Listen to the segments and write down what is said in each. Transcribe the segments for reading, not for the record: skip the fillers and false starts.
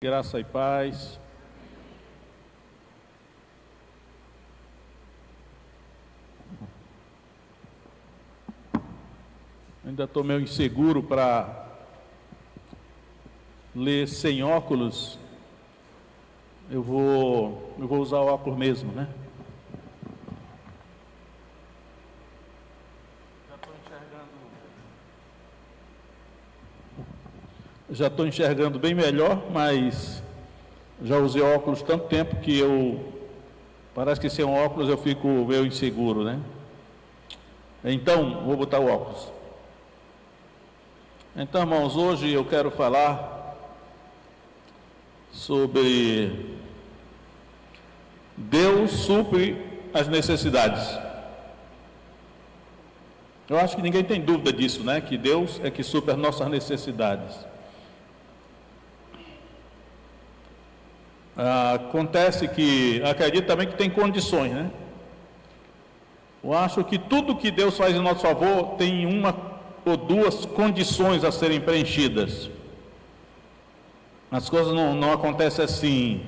Graça e paz. Ainda estou meio inseguro para ler sem óculos. Eu vou usar o óculos mesmo, né? Já estou enxergando bem melhor, mas já usei óculos tanto tempo que parece que sem óculos eu fico meio inseguro, né? Então, vou botar o óculos. Então, irmãos, hoje eu quero falar sobre Deus supre as necessidades. Eu acho que ninguém tem dúvida disso, né? Que Deus é que supre as nossas necessidades. Acontece que, acredito também que tem condições, né? Eu acho que tudo que Deus faz em nosso favor tem uma ou duas condições a serem preenchidas. As coisas não acontecem assim,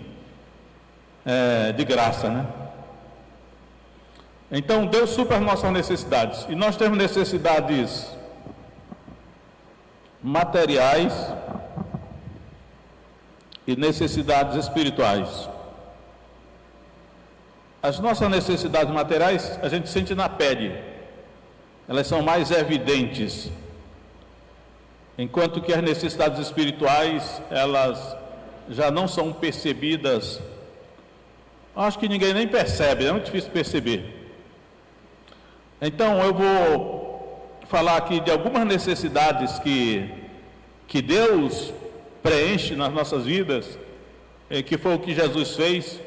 de graça, né? Então, Deus supre as nossas necessidades. E nós temos necessidades materiais e necessidades espirituais. As nossas necessidades materiais a gente sente na pele, elas são mais evidentes, enquanto que as necessidades espirituais elas já não são percebidas. Acho que ninguém nem percebe, é muito difícil perceber. Então eu vou falar aqui de algumas necessidades que Deus preenche nas nossas vidas, que foi o que Jesus fez.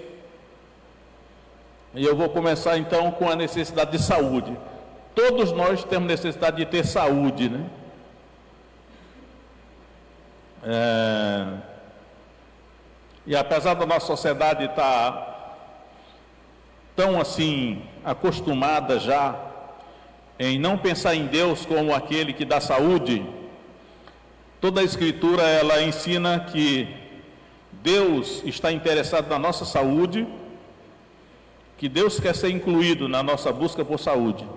E eu vou começar então com a necessidade de saúde. Todos nós temos necessidade de ter saúde, né? E apesar da nossa sociedade estar tão assim acostumada já em não pensar em Deus como aquele que dá saúde, toda a Escritura ela ensina que Deus está interessado na nossa saúde, que Deus quer ser incluído na nossa busca por saúde.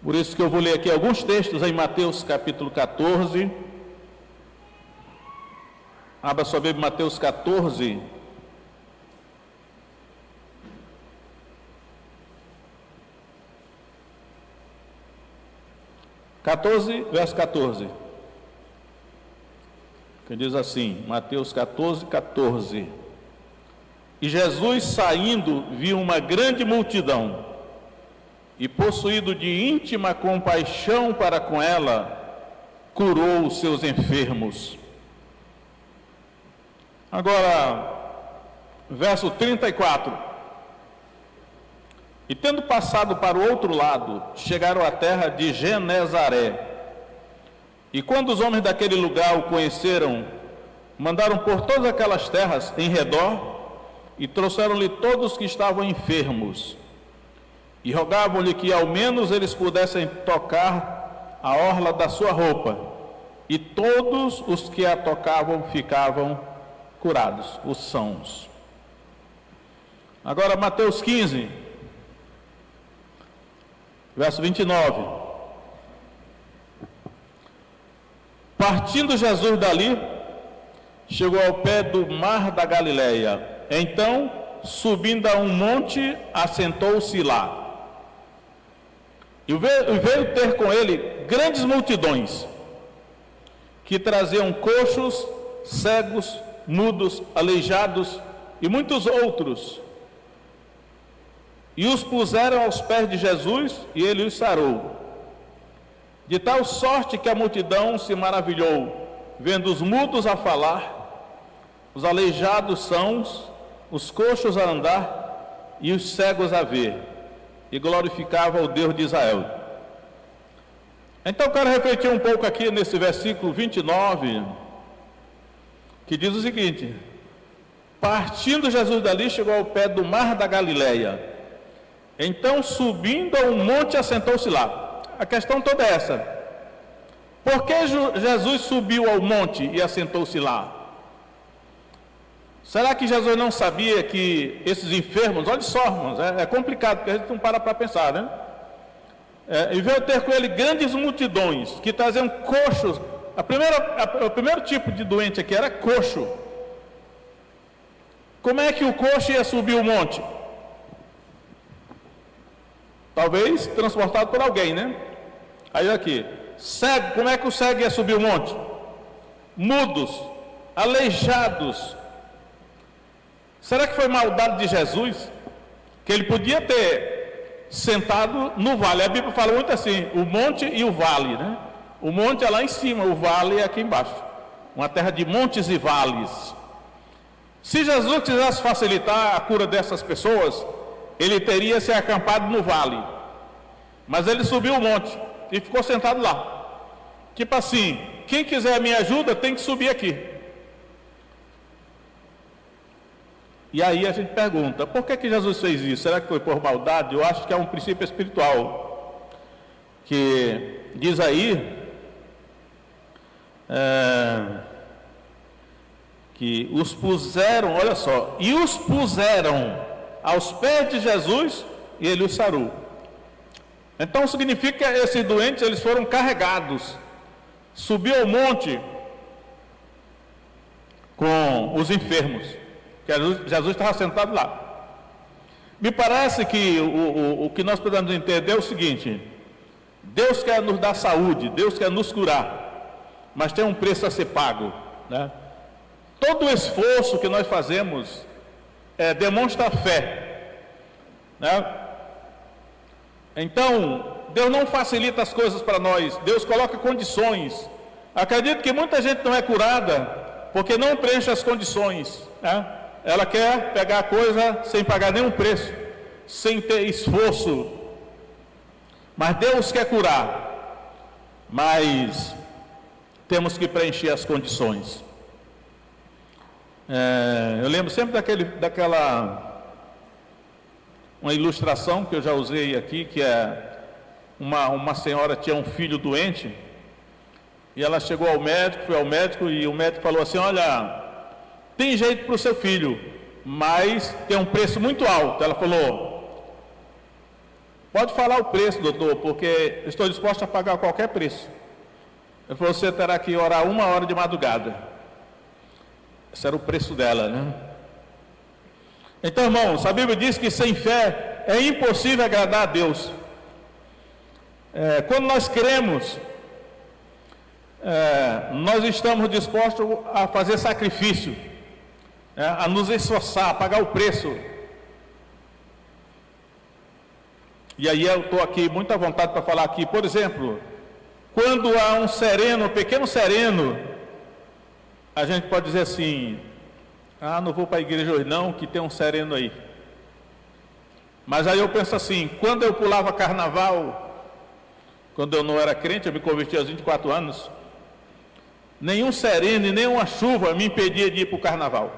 Por isso que eu vou ler aqui alguns textos em Mateus capítulo 14. Abra sua Bíblia, Mateus 14. Verso 14. Que diz assim, Mateus 14, 14. E Jesus saindo, viu uma grande multidão, e possuído de íntima compaixão para com ela, curou os seus enfermos. Agora, verso 34. E tendo passado para o outro lado, chegaram à terra de Genezaré. E quando os homens daquele lugar o conheceram, mandaram por todas aquelas terras em redor, e trouxeram-lhe todos que estavam enfermos, e rogavam-lhe que ao menos eles pudessem tocar a orla da sua roupa, e todos os que a tocavam ficavam curados, os sãos. Agora Mateus 15, verso 29. Partindo Jesus dali, chegou ao pé do mar da Galileia. Então, subindo a um monte, assentou-se lá. E veio ter com ele grandes multidões, que traziam coxos, cegos, mudos, aleijados e muitos outros. E os puseram aos pés de Jesus, e ele os sarou. De tal sorte que a multidão se maravilhou, vendo os mudos a falar, os aleijados sãos, os coxos a andar e os cegos a ver, e glorificava o Deus de Israel. Então eu quero refletir um pouco aqui nesse versículo 29, que diz o seguinte: partindo Jesus dali, chegou ao pé do mar da Galileia. Então, subindo a um monte, assentou-se lá. A questão toda é essa: por que Jesus subiu ao monte e assentou-se lá? Será que Jesus não sabia que esses enfermos, olha só, irmãos, é complicado, porque a gente não para pensar, né? E veio ter com ele grandes multidões que traziam coxos. O primeiro tipo de doente aqui era coxo. Como é que o coxo ia subir o monte? Talvez transportado por alguém, né? Aí aqui, cego, como é que o cego ia subir o monte? Mudos, aleijados. Será que foi maldade de Jesus? Que ele podia ter sentado no vale. A Bíblia fala muito assim, o monte e o vale, né? O monte é lá em cima, o vale é aqui embaixo. Uma terra de montes e vales. Se Jesus quisesse facilitar a cura dessas pessoas, ele teria se acampado no vale. Mas ele subiu o monte e ficou sentado lá. Tipo assim, quem quiser minha ajuda tem que subir aqui. E aí a gente pergunta, por que Jesus fez isso? Será que foi por maldade? Eu acho que é um princípio espiritual. Que diz aí, que os puseram, olha só, e os puseram aos pés de Jesus e ele os sarou. Então significa que esses doentes, eles foram carregados, subiu ao monte com os enfermos, que Jesus estava sentado lá. Me parece que o que nós podemos entender é o seguinte: Deus quer nos dar saúde, Deus quer nos curar, mas tem um preço a ser pago, né? Todo o esforço que nós fazemos demonstra fé, né? Então, Deus não facilita as coisas para nós, Deus coloca condições. Acredito que muita gente não é curada porque não preenche as condições, né? Ela quer pegar a coisa sem pagar nenhum preço, sem ter esforço. Mas Deus quer curar, mas temos que preencher as condições. Eu lembro sempre uma ilustração que eu já usei aqui, que é uma senhora tinha um filho doente, e ela chegou ao médico, foi ao médico, e o médico falou assim: olha, tem jeito para o seu filho, mas tem um preço muito alto. Ela falou: pode falar o preço, doutor, porque estou disposto a pagar qualquer preço. Ele falou: você terá que orar 1 hora de madrugada. Esse era o preço dela, né? Então, irmãos, a Bíblia diz que sem fé é impossível agradar a Deus. Quando nós cremos, nós estamos dispostos a fazer sacrifício, a nos esforçar, a pagar o preço. E aí eu estou aqui muito à vontade para falar aqui, por exemplo, quando há um sereno, um pequeno sereno, a gente pode dizer assim: ah, não vou para a igreja hoje não, que tem um sereno aí. Mas aí eu penso assim, quando eu pulava carnaval, quando eu não era crente, eu me converti aos 24 anos, nenhum sereno e nenhuma chuva me impedia de ir para o carnaval.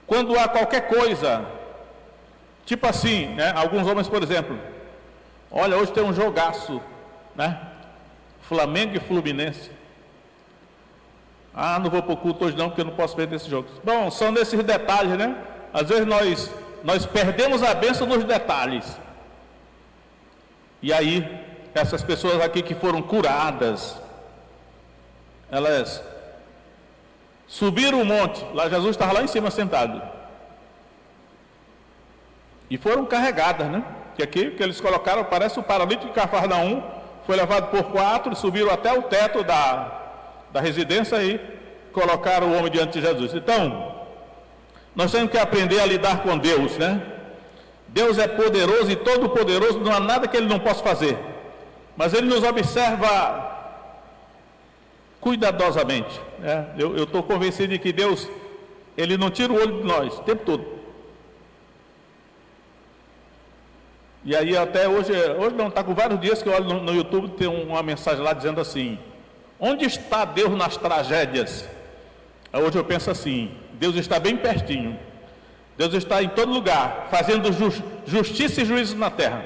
Quando há qualquer coisa, tipo assim, né, alguns homens, por exemplo, olha, hoje tem um jogaço, né, Flamengo e Fluminense. Ah, não vou para o culto hoje não, porque eu não posso perder esse jogo. Bom, são nesses detalhes, né? Às vezes nós perdemos a bênção nos detalhes. E aí, essas pessoas aqui que foram curadas, elas subiram o monte, lá Jesus estava lá em cima sentado, e foram carregadas, né? Que aqui, que eles colocaram, parece o paralítico de Cafarnaum, foi levado por 4, subiram até o teto da residência e colocaram o homem diante de Jesus. Então, nós temos que aprender a lidar com Deus, né? Deus é poderoso e todo poderoso, não há nada que Ele não possa fazer, mas Ele nos observa cuidadosamente, né? Eu estou convencido de que Deus, Ele não tira o olho de nós o tempo todo. E aí até hoje não, está com vários dias que eu olho no YouTube, tem uma mensagem lá dizendo assim: onde está Deus nas tragédias? Hoje eu penso assim: Deus está bem pertinho, Deus está em todo lugar, fazendo justiça e juízo na terra.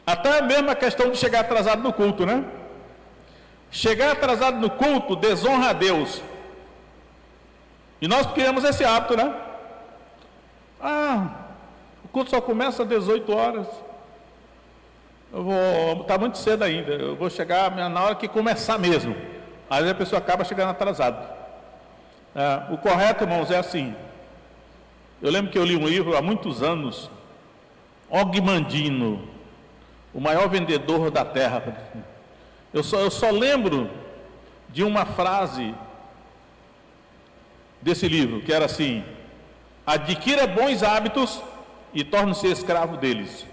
Até mesmo a questão de chegar atrasado no culto, né? Chegar atrasado no culto desonra a Deus. E nós criamos esse hábito, né? O culto só começa às 18 horas. Está muito cedo ainda, eu vou chegar na hora que começar mesmo. Aí a pessoa acaba chegando atrasado. O correto, irmãos, é assim. Eu lembro que eu li um livro há muitos anos, Og Mandino, o maior vendedor da terra. Eu só lembro de uma frase desse livro, que era assim: adquira bons hábitos e torne-se escravo deles.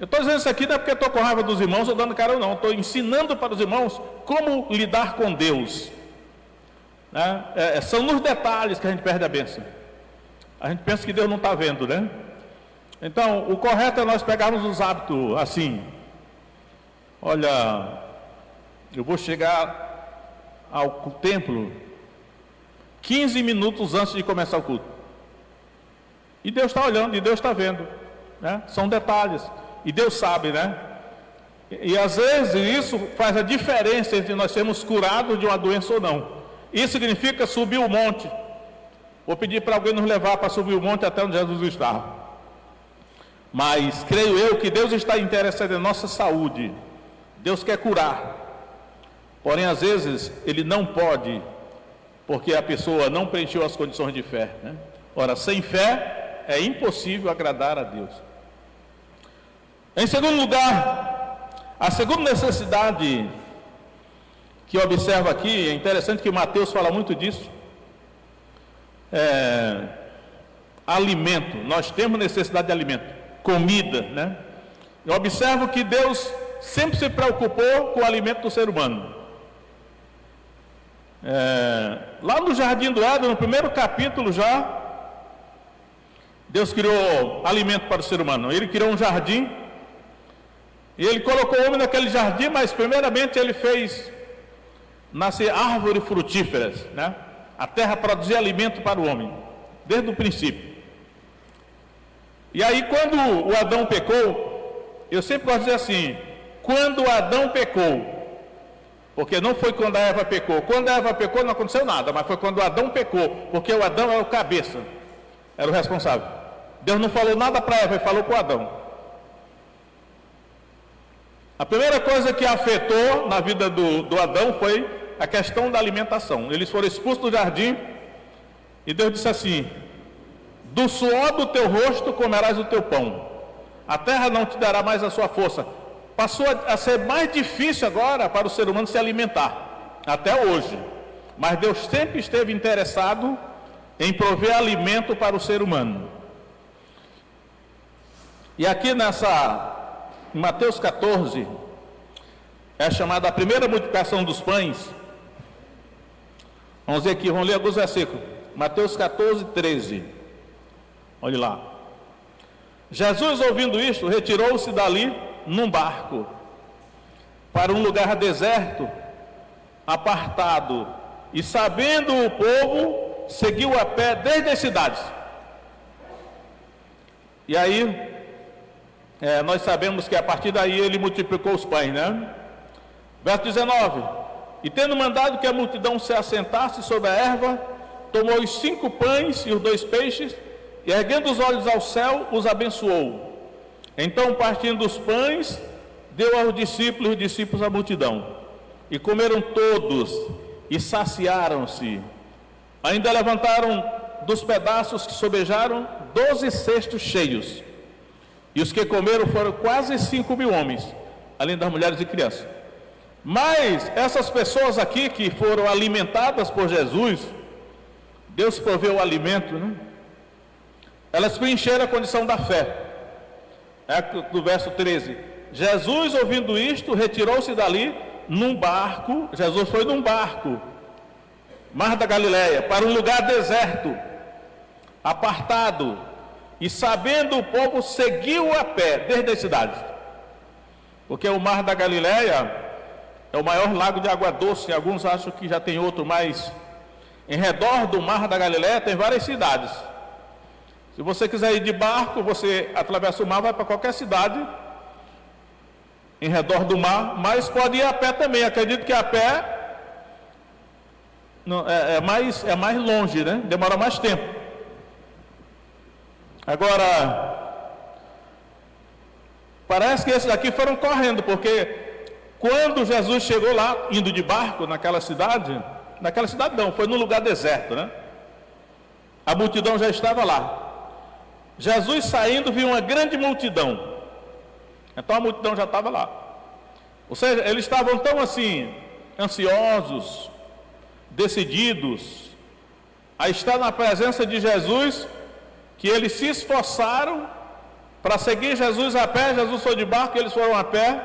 Eu estou dizendo isso aqui não é porque estou com raiva dos irmãos ou dando cara, não. Estou ensinando para os irmãos como lidar com Deus. São nos detalhes que a gente perde a bênção. A gente pensa que Deus não está vendo, né? Então, o correto é nós pegarmos os hábitos assim. Olha, eu vou chegar ao templo 15 minutos antes de começar o culto. E Deus está olhando, e Deus está vendo, né? São detalhes. E Deus sabe, né? E às vezes isso faz a diferença entre nós sermos curados de uma doença ou não. Isso significa subir o monte. Vou pedir para alguém nos levar para subir o monte até onde Jesus está. Mas creio eu que Deus está interessado em nossa saúde. Deus quer curar. Porém, às vezes, Ele não pode, porque a pessoa não preencheu as condições de fé, né? Ora, sem fé é impossível agradar a Deus. Em segundo lugar, a segunda necessidade que eu observo aqui, é interessante que Mateus fala muito disso, alimento. Nós temos necessidade de alimento, comida, né? Eu observo que Deus sempre se preocupou com o alimento do ser humano. Lá no Jardim do Éden, no primeiro capítulo já, Deus criou alimento para o ser humano. Ele criou um jardim, e Ele colocou o homem naquele jardim, mas primeiramente Ele fez nascer árvores frutíferas, né? A terra produzia alimento para o homem, desde o princípio. E aí quando o Adão pecou, eu sempre gosto de dizer assim, quando o Adão pecou, porque não foi quando a Eva pecou. Quando a Eva pecou não aconteceu nada, mas foi quando o Adão pecou, porque o Adão era o cabeça, era o responsável. Deus não falou nada para Eva, ele falou para o Adão. A primeira coisa que afetou na vida do Adão foi a questão da alimentação. Eles foram expulsos do jardim e Deus disse assim: do suor do teu rosto comerás o teu pão, a terra não te dará mais a sua força. Passou a ser mais difícil agora para o ser humano se alimentar, até hoje. Mas Deus sempre esteve interessado em prover alimento para o ser humano. E aqui em Mateus 14, é chamada a primeira multiplicação dos pães. Vamos ver aqui, vamos ler alguns versículos. Mateus 14, 13. Olhe lá. Jesus, ouvindo isto, retirou-se dali num barco para um lugar deserto, apartado, e sabendo o povo, seguiu a pé desde as cidades. E aí, nós sabemos que a partir daí ele multiplicou os pães, né? Verso 19: e tendo mandado que a multidão se assentasse sobre a erva, tomou os 5 pães e os 2 peixes, e erguendo os olhos ao céu, os abençoou. Então, partindo os pães, deu aos discípulos, e os discípulos à multidão. E comeram todos, e saciaram-se. Ainda levantaram dos pedaços que sobejaram 12 cestos cheios. E os que comeram foram quase 5.000 homens, além das mulheres e crianças. Mas essas pessoas aqui que foram alimentadas por Jesus, Deus proveu o alimento, né? Elas preencheram a condição da fé. Do verso 13: Jesus, ouvindo isto, retirou-se dali num barco. Jesus foi num barco, Mar da Galileia, para um lugar deserto, apartado, e sabendo o povo, seguiu a pé desde as cidades. Porque o Mar da Galileia é o maior lago de água doce. Alguns acham que já tem outro, mas em redor do Mar da Galileia tem várias cidades. Se você quiser ir de barco, você atravessa o mar, vai para qualquer cidade, em redor do mar, mas pode ir a pé também. Acredito que a pé é mais longe, né? Demora mais tempo. Agora, parece que esses aqui foram correndo, porque quando Jesus chegou lá, indo de barco naquela cidade não, foi num lugar deserto, né? A multidão já estava lá. Jesus saindo, viu uma grande multidão. Então a multidão já estava lá. Ou seja, eles estavam tão assim, ansiosos, decididos a estar na presença de Jesus, que eles se esforçaram para seguir Jesus a pé. Jesus foi de barco, eles foram a pé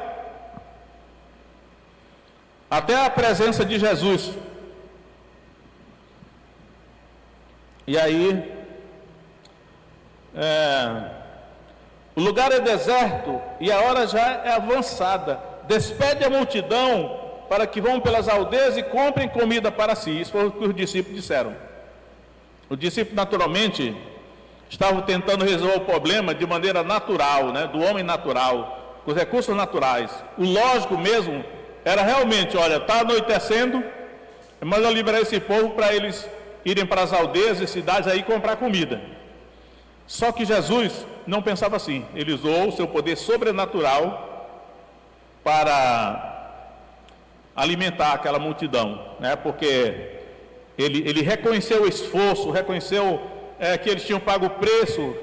até a presença de Jesus. E aí, o lugar é deserto e a hora já é avançada. Despede a multidão para que vão pelas aldeias e comprem comida para si. Isso foi o que os discípulos disseram. Os discípulos, naturalmente, estavam tentando resolver o problema de maneira natural, né? Do homem natural, com os recursos naturais. O lógico mesmo era realmente, olha, está anoitecendo, mas eu liberar esse povo para eles irem para as aldeias e cidades aí comprar comida. Só que Jesus não pensava assim. Ele usou o seu poder sobrenatural para alimentar aquela multidão, né? Porque ele reconheceu o esforço, reconheceu que eles tinham pago o preço.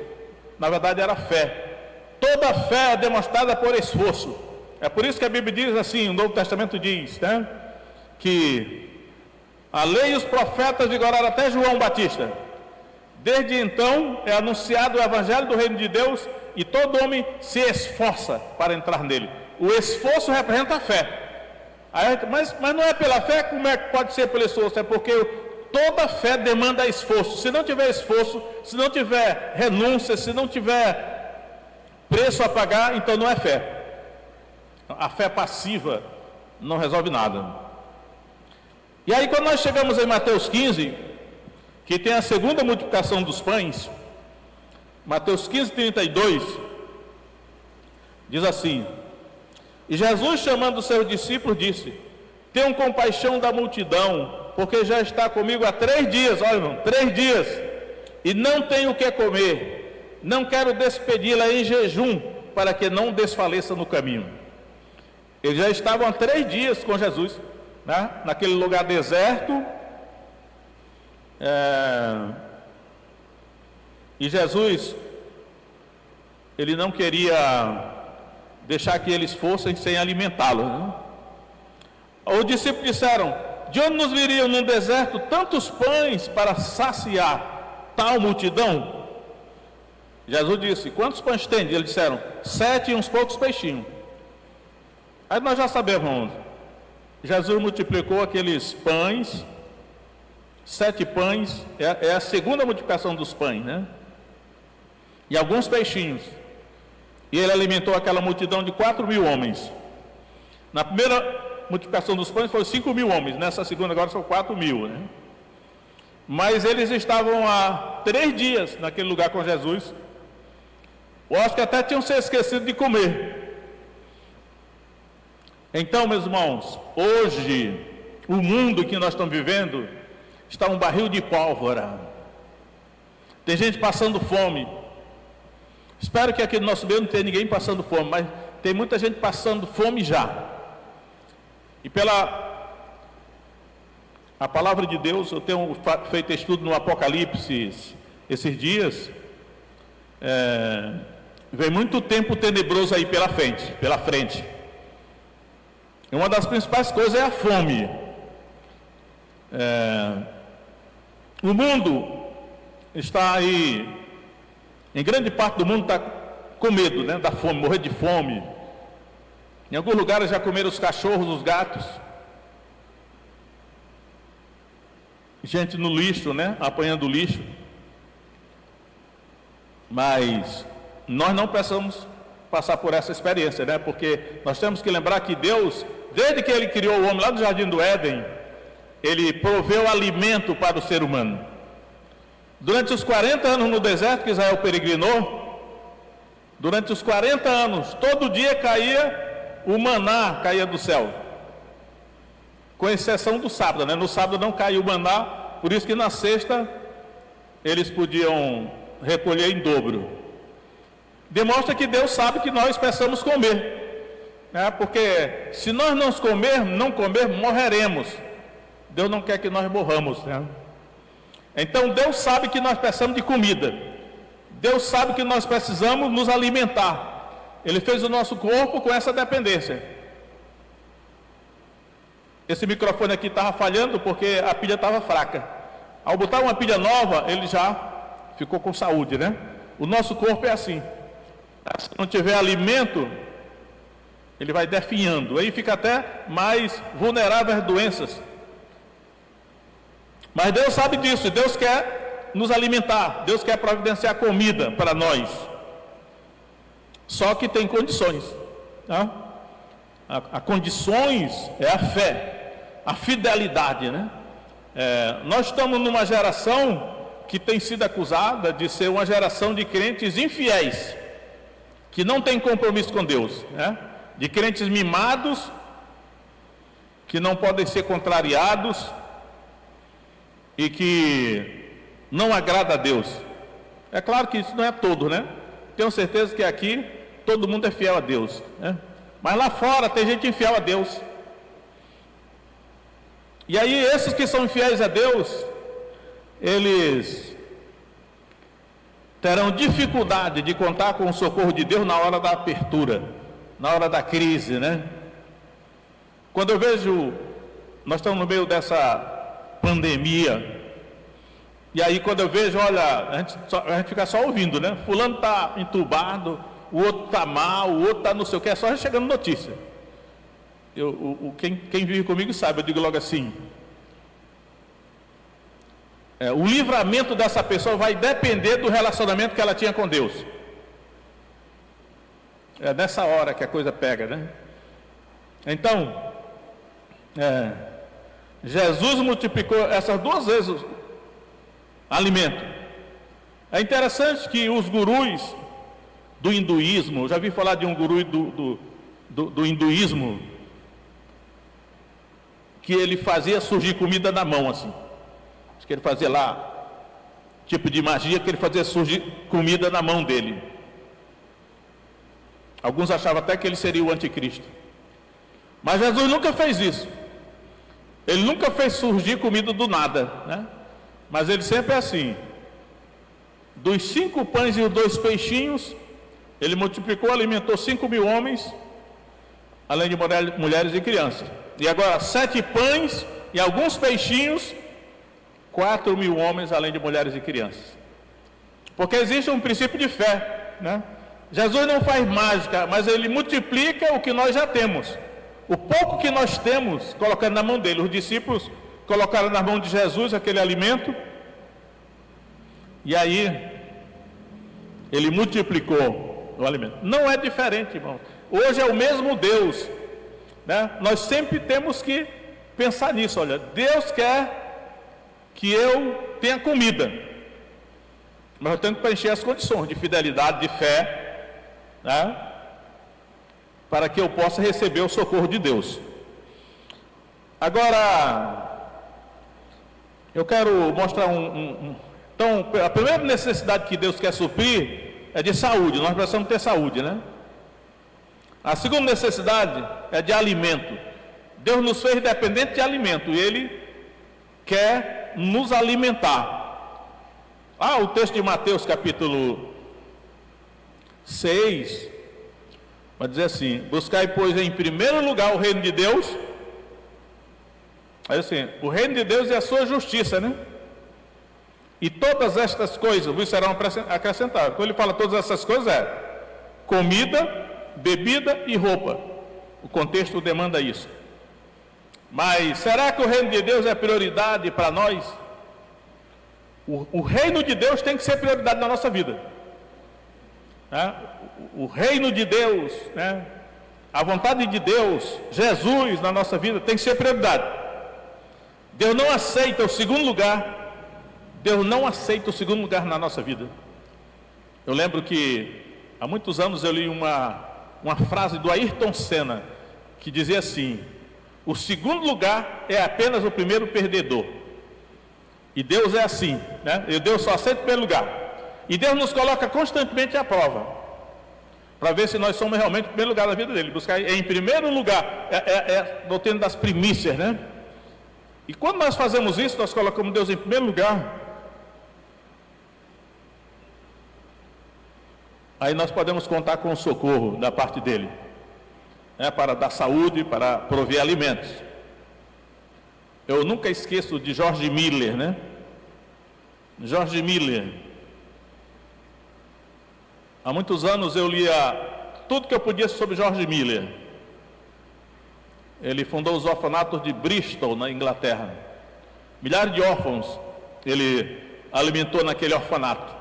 Na verdade era fé. Toda fé é demonstrada por esforço. É por isso que a Bíblia diz assim, o Novo Testamento diz, né, que a lei e os profetas vigoraram até João Batista. Desde então é anunciado o Evangelho do Reino de Deus e todo homem se esforça para entrar nele. O esforço representa a fé. Mas não é pela fé. Como é que pode ser pelo esforço? É porque toda fé demanda esforço. Se não tiver esforço, se não tiver renúncia, se não tiver preço a pagar, então não é fé. A fé passiva não resolve nada. E aí quando nós chegamos em Mateus 15, que tem a segunda multiplicação dos pães, Mateus 15, 32, diz assim: e Jesus, chamando os seus discípulos, disse: tenham compaixão da multidão, porque já está comigo há 3 dias, olha irmão, 3 dias, e não tenho o que comer, não quero despedi-la em jejum, para que não desfaleça no caminho. Eles já estavam há 3 dias com Jesus, né? Naquele lugar deserto, e Jesus, ele não queria deixar que eles fossem sem alimentá-los, né? Os discípulos disseram: de onde nos viriam no deserto tantos pães para saciar tal multidão? Jesus disse: quantos pães tem? Eles disseram: 7 e uns poucos peixinhos. Aí nós já sabemos, irmãos, Jesus multiplicou aqueles pães, 7 pães, é a segunda multiplicação dos pães, né? E alguns peixinhos. E ele alimentou aquela multidão de 4.000 homens. Na primeira multiplicação dos pães foi 5.000 homens, nessa segunda agora são 4.000, né? Mas eles estavam há 3 dias naquele lugar com Jesus. Eu acho que até tinham se esquecido de comer. Então, meus irmãos, hoje, o mundo que nós estamos vivendo está um barril de pólvora. Tem gente passando fome. Espero que aqui no nosso meio não tenha ninguém passando fome, mas tem muita gente passando fome já. E pela a palavra de Deus, eu tenho feito estudo no Apocalipse esses dias, vem muito tempo tenebroso aí pela frente. E uma das principais coisas é a fome. O mundo está aí, em grande parte do mundo está com medo, né, da fome, morrer de fome. Em alguns lugares já comeram os cachorros, os gatos. Gente no lixo, né, apanhando lixo. Mas nós não precisamos passar por essa experiência, né, porque nós temos que lembrar que Deus, desde que Ele criou o homem lá do Jardim do Éden, Ele proveu alimento para o ser humano. Durante os 40 anos no deserto que Israel peregrinou, durante os 40 anos, todo dia caía o maná caía do céu, com exceção do sábado, né? No sábado não caiu o maná, por isso que na sexta eles podiam recolher em dobro. Demonstra que Deus sabe que nós precisamos comer, né? Porque se nós não comer, morreremos. Deus não quer que nós morramos, né? Então Deus sabe que nós precisamos de comida. Deus sabe que nós precisamos nos alimentar. Ele fez o nosso corpo com essa dependência. Esse microfone aqui estava falhando porque a pilha estava fraca. Ao botar uma pilha nova, ele já ficou com saúde, né? O nosso corpo é assim. Se não tiver alimento, ele vai definhando. Aí fica até mais vulnerável às doenças. Mas Deus sabe disso. Deus quer nos alimentar. Deus quer providenciar comida para nós. Só que tem condições, tá? A condições é a fé, a fidelidade, né? Nós estamos numa geração que tem sido acusada de ser uma geração de crentes infiéis, que não tem compromisso com Deus, né? De crentes mimados, que não podem ser contrariados e que não agrada a Deus. É claro que isso não é todo, né? Tenho certeza que aqui todo mundo é fiel a Deus, né? Mas lá fora tem gente infiel a Deus. E aí esses que são infiéis a Deus, eles terão dificuldade de contar com o socorro de Deus na hora da apertura, na hora da crise, né? Quando eu vejo, nós estamos no meio dessa pandemia, e aí quando eu vejo, olha, a gente fica só ouvindo, né? Fulano está entubado, o outro está mal, o outro está não sei o que, é só chegando notícia. Quem vive comigo sabe, eu digo logo assim, o livramento dessa pessoa vai depender do relacionamento que ela tinha com Deus. É nessa hora que a coisa pega, né? Então, Jesus multiplicou essas 2 vezes o alimento. É interessante que os gurus do hinduísmo, eu já vi falar de um guru do hinduísmo, que ele fazia surgir comida na mão, assim. Acho que ele fazia lá, tipo de magia, que ele fazia surgir comida na mão dele. Alguns achavam até que ele seria o anticristo. Mas Jesus nunca fez isso. Ele nunca fez surgir comida do nada, né? Mas ele sempre é assim. Dos 5 pães e os 2 peixinhos, ele multiplicou, alimentou 5.000 homens, além de mulheres e crianças. E agora 7 pães e alguns peixinhos, 4.000 homens, além de mulheres e crianças. Porque existe um princípio de fé, né? Jesus não faz mágica, mas ele multiplica o que nós já temos. O pouco que nós temos, colocando na mão dele. Os discípulos colocaram na mão de Jesus aquele alimento, e aí ele multiplicou o alimento. Não é diferente, irmão. Hoje é o mesmo Deus, né? Nós sempre temos que pensar nisso. Olha, Deus quer que eu tenha comida, mas eu tenho que preencher as condições de fidelidade, de fé, né? Para que eu possa receber o socorro de Deus. Agora, eu quero mostrar Então, a primeira necessidade que Deus quer suprir é de saúde. Nós precisamos ter saúde, né? A segunda necessidade é de alimento. Deus nos fez dependente de alimento e Ele quer nos alimentar. O texto de Mateus capítulo 6 vai dizer assim: buscai, pois, em primeiro lugar o reino de Deus. Aí assim, o reino de Deus é a sua justiça, né? E todas estas coisas vos serão acrescentadas. Quando ele fala todas essas coisas, comida, bebida e roupa. O contexto demanda isso. Mas será que o reino de Deus é prioridade para nós? O reino de Deus tem que ser prioridade na nossa vida, né? O reino de Deus, né? A vontade de Deus, Jesus na nossa vida tem que ser prioridade. Deus não aceita o segundo lugar. Deus não aceita o segundo lugar na nossa vida. Eu lembro que há muitos anos eu li uma uma frase do Ayrton Senna, que dizia assim: o segundo lugar é apenas o primeiro perdedor. E Deus é assim, né? E Deus só aceita o primeiro lugar. E Deus nos coloca constantemente à prova, para ver se nós somos realmente o primeiro lugar da vida dele. Buscar em primeiro lugar, é a doutrina das primícias, né? E quando nós fazemos isso, nós colocamos Deus em primeiro lugar, aí nós podemos contar com o socorro da parte dele, né? Para dar saúde, para prover alimentos. Eu nunca esqueço de George Miller, né? George Miller. Há muitos anos eu lia tudo que eu podia sobre George Miller. Ele fundou os orfanatos de Bristol, na Inglaterra. Milhares de órfãos ele alimentou naquele orfanato.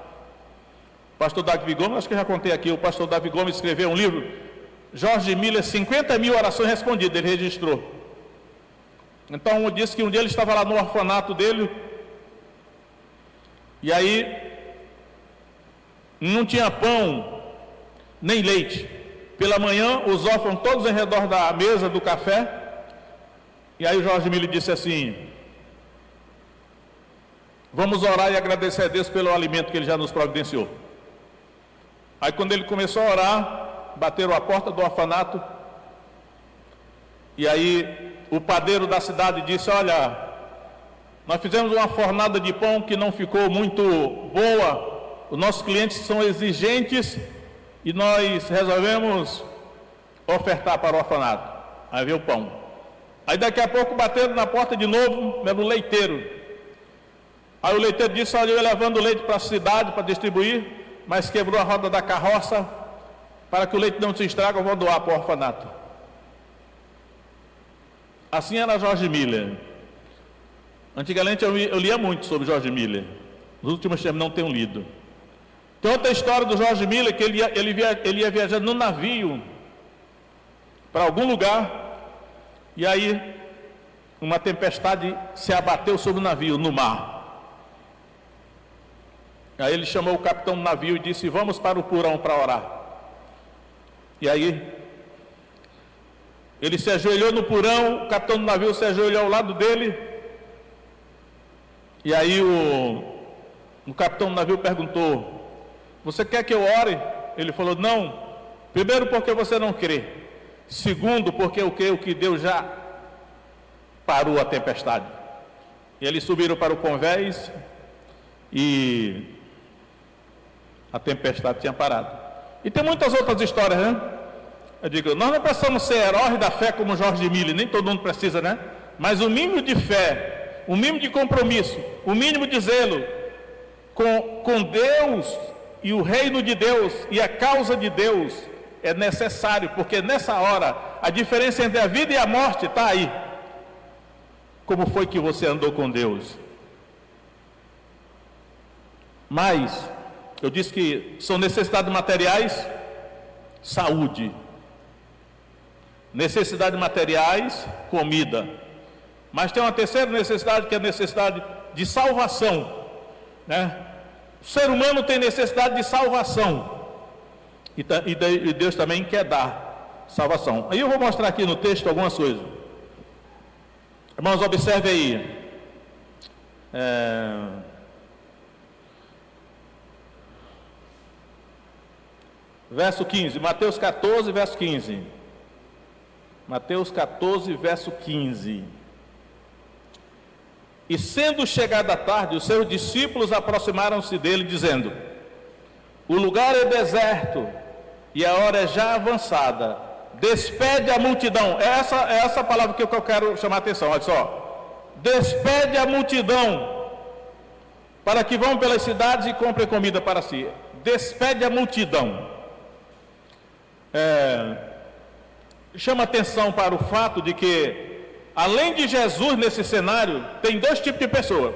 O pastor Davi Gomes, acho que já contei aqui, o pastor Davi Gomes escreveu um livro, George Miller, 50 mil orações respondidas, ele registrou. Então, disse que um dia ele estava lá no orfanato dele, e aí não tinha pão, nem leite. Pela manhã, os órfãos todos em redor da mesa do café, e aí o George Miller disse assim: vamos orar e agradecer a Deus pelo alimento que Ele já nos providenciou. Aí quando ele começou a orar, bateram a porta do orfanato, e aí o padeiro da cidade disse: olha, nós fizemos uma fornada de pão que não ficou muito boa, os nossos clientes são exigentes e nós resolvemos ofertar para o orfanato. Aí veio o pão. Aí daqui a pouco bateram na porta de novo, era o leiteiro. Aí o leiteiro disse: olha, eu ia levando o leite para a cidade para distribuir, mas quebrou a roda da carroça, para que o leite não se estrague, eu vou doar para o orfanato. Assim era George Miller. Antigamente eu lia muito sobre George Miller. Nos últimos tempos não tenho lido. Tem outra história do George Miller, que ele ia viajando no navio para algum lugar, e aí uma tempestade se abateu sobre o navio, no mar. Aí ele chamou o capitão do navio e disse: vamos para o porão para orar. E aí ele se ajoelhou no porão, o capitão do navio se ajoelhou ao lado dele, e aí o capitão do navio perguntou: você quer que eu ore? Ele falou: não, primeiro porque você não crê, segundo porque eu creio que Deus já parou a tempestade. E eles subiram para o convés e a tempestade tinha parado. E tem muitas outras histórias, né? Eu digo, nós não precisamos ser heróis da fé como George Miller, nem todo mundo precisa, né? Mas o mínimo de fé, o mínimo de compromisso, o mínimo de zelo com Deus e o reino de Deus e a causa de Deus é necessário, porque nessa hora a diferença entre a vida e a morte está aí. Como foi que você andou com Deus? Mas eu disse que são necessidades materiais, saúde. Necessidades materiais, comida. Mas tem uma terceira necessidade, que é a necessidade de salvação, né? O ser humano tem necessidade de salvação, e Deus também quer dar salvação. Aí eu vou mostrar aqui no texto algumas coisas. Irmãos, observe aí. Verso 15, Mateus 14, verso 15. Mateus 14, verso 15. E sendo chegada a tarde, os seus discípulos aproximaram-se dele, dizendo: o lugar é deserto e a hora é já avançada. Despede a multidão. É essa palavra que eu quero chamar a atenção. Olha só. Despede a multidão, para que vão pelas cidades e comprem comida para si. Despede a multidão. Chama atenção para o fato de que, além de Jesus nesse cenário, tem dois tipos de pessoa: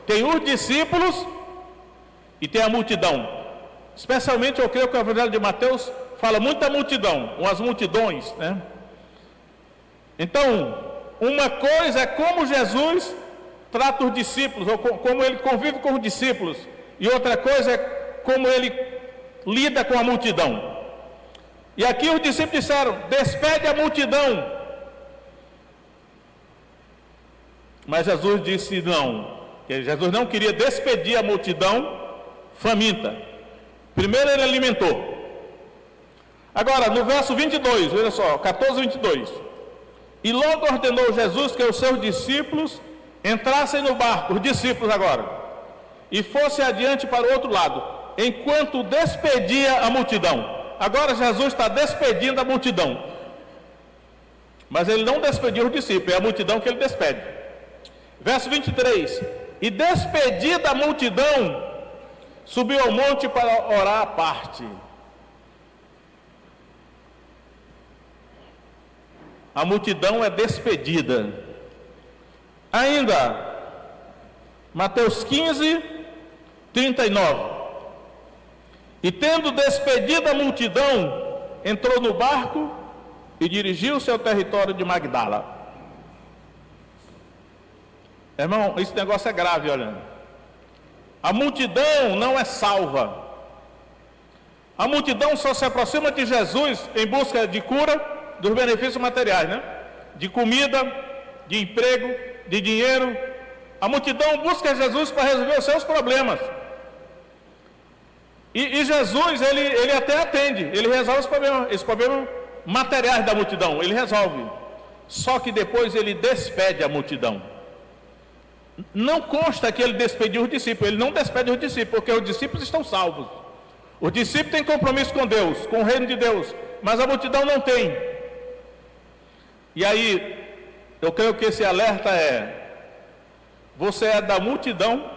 tem os discípulos e tem a multidão. Especialmente eu creio que o Evangelho de Mateus fala muito da multidão, umas multidões, né? Então, uma coisa é como Jesus trata os discípulos, ou como ele convive com os discípulos, e outra coisa é como ele lida com a multidão. E aqui os discípulos disseram: despede a multidão. Mas Jesus disse não. Jesus não queria despedir a multidão faminta. Primeiro ele alimentou. Agora, no verso 22, olha só, 14, 22. E logo ordenou Jesus que os seus discípulos entrassem no barco, os discípulos agora, e fossem adiante para o outro lado, enquanto despedia a multidão. Agora Jesus está despedindo a multidão. Mas ele não despediu os discípulos, é a multidão que ele despede. Verso 23. E despedida a multidão, subiu ao monte para orar à parte. A multidão é despedida. Ainda, Mateus 15, 39. E tendo despedido a multidão, entrou no barco e dirigiu-se ao território de Magdala. Irmão, esse negócio é grave, olha. A multidão não é salva. A multidão só se aproxima de Jesus em busca de cura, dos benefícios materiais, né? De comida, de emprego, de dinheiro. A multidão busca Jesus para resolver os seus problemas. E Jesus, ele até atende, ele resolve esses problemas materiais da multidão, ele resolve. Só que depois ele despede a multidão. Não consta que ele despediu os discípulos, ele não despede os discípulos, porque os discípulos estão salvos. Os discípulos têm compromisso com Deus, com o reino de Deus, mas a multidão não tem. E aí, eu creio que esse alerta é: você é da multidão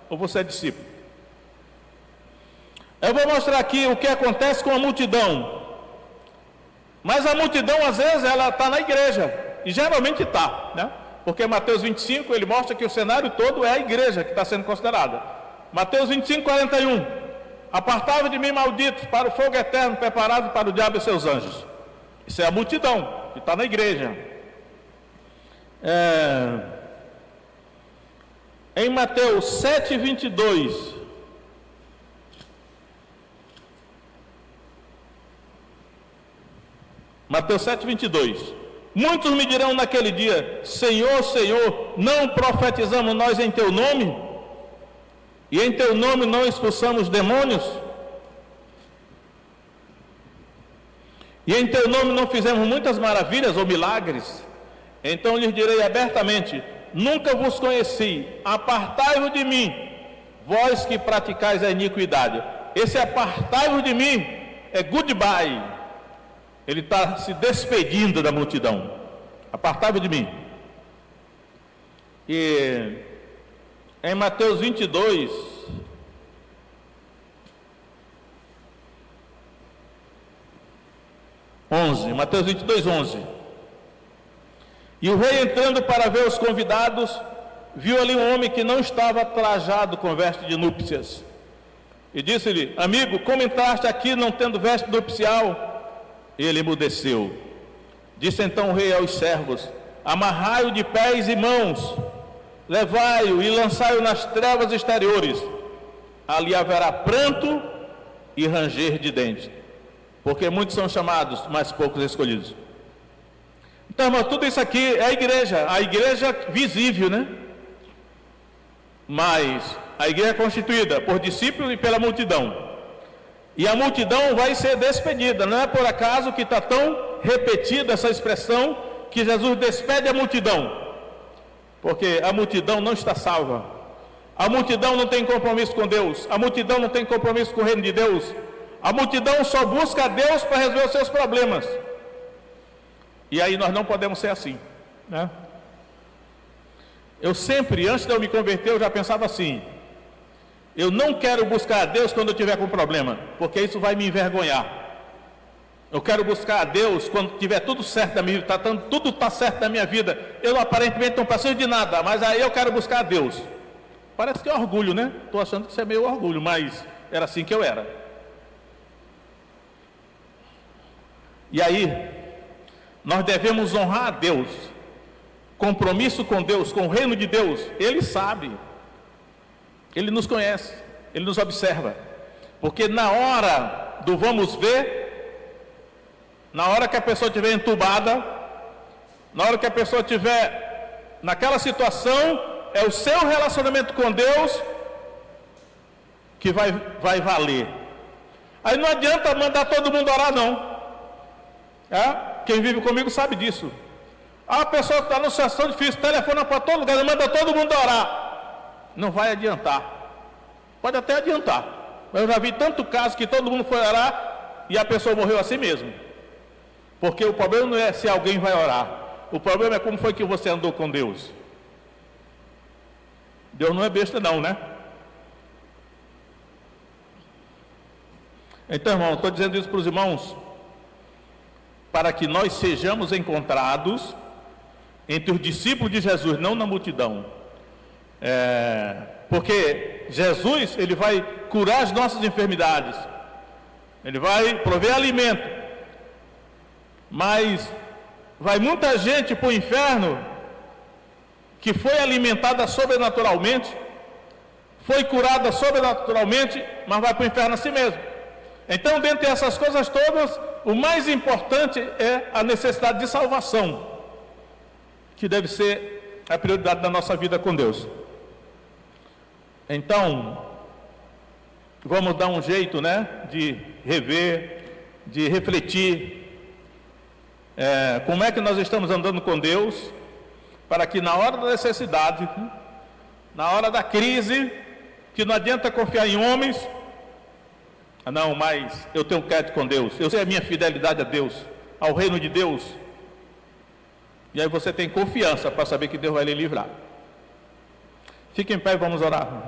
ou você é discípulo? Eu vou mostrar aqui o que acontece com a multidão. Mas a multidão, às vezes, ela está na igreja, e geralmente está, né? Porque Mateus 25, ele mostra que o cenário todo é a igreja que está sendo considerada. Mateus 25, 41. Apartai-vos de mim, malditos, para o fogo eterno preparado para o diabo e seus anjos. Isso é a multidão que está na igreja. Em Mateus 7, 22. Mateus 7, 22. Muitos me dirão naquele dia: Senhor, Senhor, não profetizamos nós em teu nome? E em teu nome não expulsamos demônios? E em teu nome não fizemos muitas maravilhas ou milagres? Então lhes direi abertamente: nunca vos conheci, apartai-vos de mim, vós que praticais a iniquidade. Esse apartai-vos de mim é goodbye. Ele está se despedindo da multidão. Apartai-vos de mim. E em Mateus 22, Mateus 22, 11. E o rei, entrando para ver os convidados, viu ali um homem que não estava trajado com veste de núpcias. E disse-lhe: amigo, como entraste aqui não tendo veste nupcial? Ele emudeceu. Disse então o rei aos servos: amarrai-o de pés e mãos, levai-o e lançai-o nas trevas exteriores. Ali haverá pranto e ranger de dentes, porque muitos são chamados, mas poucos escolhidos. Então, irmão, tudo isso aqui é a igreja visível, né? Mas a igreja é constituída por discípulos e pela multidão. E a multidão vai ser despedida. Não é por acaso que está tão repetida essa expressão, que Jesus despede a multidão. Porque a multidão não está salva. A multidão não tem compromisso com Deus. A multidão não tem compromisso com o reino de Deus. A multidão só busca a Deus para resolver os seus problemas. E aí nós não podemos ser assim, né? Eu sempre, antes de eu me converter, eu já pensava assim: eu não quero buscar a Deus quando eu tiver com problema, porque isso vai me envergonhar. Eu quero buscar a Deus quando tiver tudo certo na minha vida, tudo está certo na minha vida. Eu aparentemente não preciso de nada, mas aí eu quero buscar a Deus. Parece que é orgulho, né? Estou achando que isso é meio orgulho, mas era assim que eu era. E aí, nós devemos honrar a Deus. Compromisso com Deus, com o reino de Deus. Ele sabe. Ele nos conhece, Ele nos observa, porque na hora do vamos ver, na hora que a pessoa estiver entubada, na hora que a pessoa estiver naquela situação, é o seu relacionamento com Deus que vai valer. Aí não adianta mandar todo mundo orar, não. Quem vive comigo sabe disso. A pessoa que está numa situação difícil, telefona para todo lugar, manda todo mundo orar. Não vai adiantar. Pode até adiantar. Mas eu já vi tanto caso que todo mundo foi orar e a pessoa morreu assim mesmo. Porque o problema não é se alguém vai orar. O problema é como foi que você andou com Deus. Deus não é besta não, né? Então, irmão, estou dizendo isso para os irmãos, para que nós sejamos encontrados entre os discípulos de Jesus, não na multidão. Porque Jesus, ele vai curar as nossas enfermidades, ele vai prover alimento, mas vai muita gente para o inferno que foi alimentada sobrenaturalmente, foi curada sobrenaturalmente, mas vai para o inferno assim mesmo. Então, dentre essas coisas todas, o mais importante é a necessidade de salvação, que deve ser a prioridade da nossa vida com Deus. Então, vamos dar um jeito, né, de rever, de refletir, como é que nós estamos andando com Deus, para que na hora da necessidade, na hora da crise, que não adianta confiar em homens, não, mas eu tenho crédito com Deus, eu sei a minha fidelidade a Deus, ao reino de Deus, e aí você tem confiança para saber que Deus vai lhe livrar. Fique em pé e vamos orar.